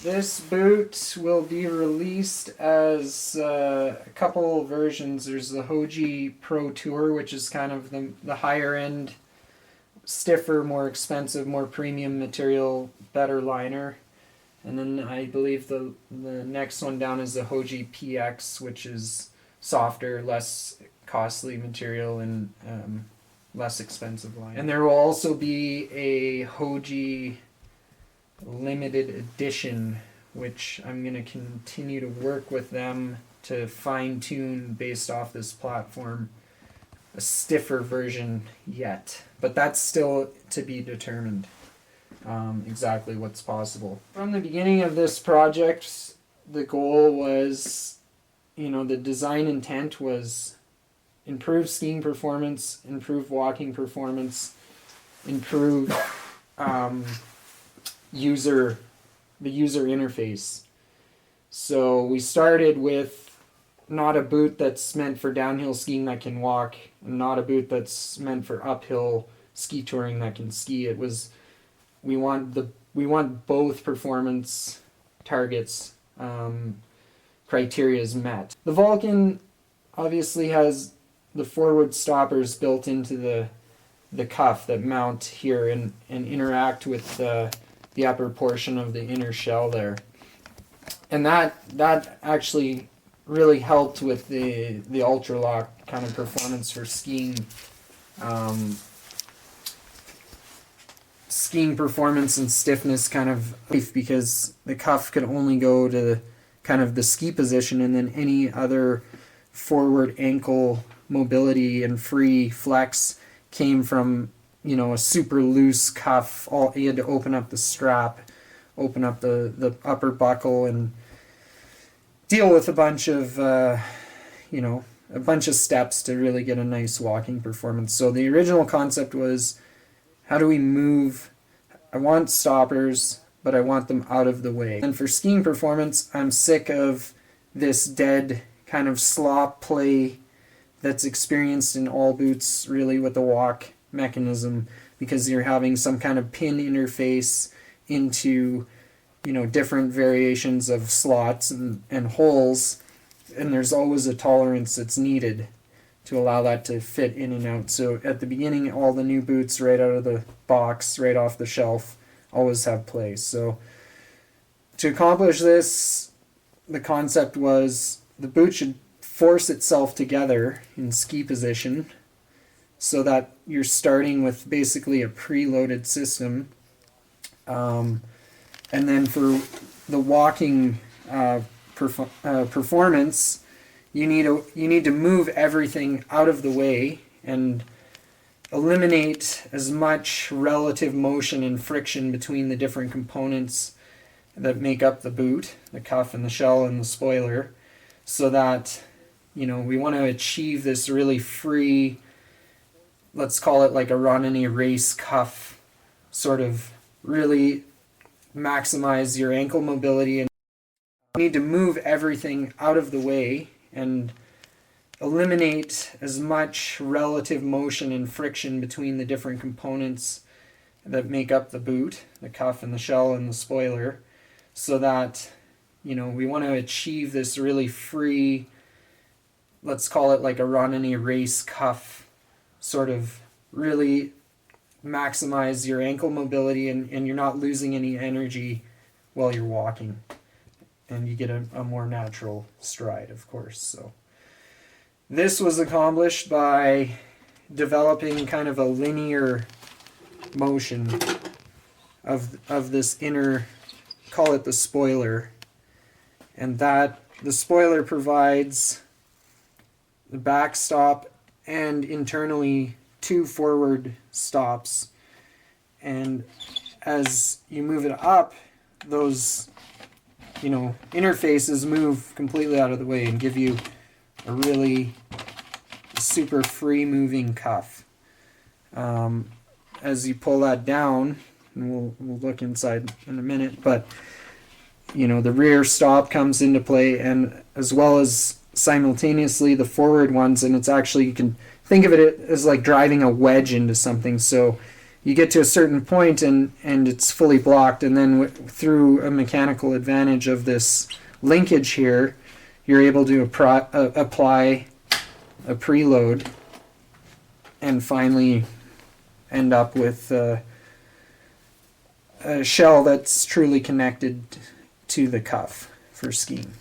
This boot will be released as a couple versions. There's the Hoji Pro Tour, which is kind of the higher end, stiffer, more expensive, more premium material, better liner. And then I believe the next one down is the Hoji PX, which is softer, less costly material, and less expensive line. And there will also be a Hoji limited edition, which I'm going to continue to work with them to fine tune based off this platform, a stiffer version yet, but that's still to be determined, exactly what's possible. From the beginning of this project, the goal was, the design intent was improve skiing performance, improve walking performance, improve the user interface. So we started with not a boot that's meant for downhill skiing that can walk, and not a boot that's meant for uphill ski touring that can ski. It was we want both performance targets criteria is met. The Vulcan obviously has the forward stoppers built into the cuff that mount here and interact with the upper portion of the inner shell there. And that actually really helped with the Ultralock kind of performance for skiing. Skiing performance and stiffness kind of, because the cuff could only go to kind of the ski position, and then any other forward ankle mobility and free flex came from a super loose cuff. You had to open up the strap, open up the upper buckle, and deal with a bunch of steps to really get a nice walking performance. So the original concept was, how do we move? I want stoppers, but I want them out of the way. And for skiing performance, I'm sick of this dead kind of slop play that's experienced in all boots, really, with the walk mechanism, because you're having some kind of pin interface into different variations of slots and holes, and there's always a tolerance that's needed to allow that to fit in and out. So at the beginning, all the new boots right out of the box, right off the shelf, always have play. So to accomplish this, the concept was the boot should force itself together in ski position, so that you're starting with basically a preloaded system. And then for the walking performance, you need to move everything out of the way and eliminate as much relative motion and friction between the different components that make up the boot, the cuff and the shell and the spoiler, so that we want to achieve this really free, let's call it like a run and erase cuff, sort of really maximize your ankle mobility. And you need to move everything out of the way and eliminate as much relative motion and friction between the different components that make up the boot, the cuff and the shell and the spoiler, so that we want to achieve this really free, let's call it like a run and erase cuff, sort of really maximize your ankle mobility, and you're not losing any energy while you're walking, and you get a more natural stride, of course. So this was accomplished by developing kind of a linear motion of this inner, call it the spoiler, and that the spoiler provides the backstop and internally two forward stops, and as you move it up, those interfaces move completely out of the way and give you a really super free moving cuff. As you pull that down, and we'll look inside in a minute, but the rear stop comes into play, and as well as simultaneously the forward ones, and it's actually, you can think of it as like driving a wedge into something. So you get to a certain point and it's fully blocked, and then through a mechanical advantage of this linkage here, you're able to apply a preload and finally end up with a shell that's truly connected to the cuff for skiing.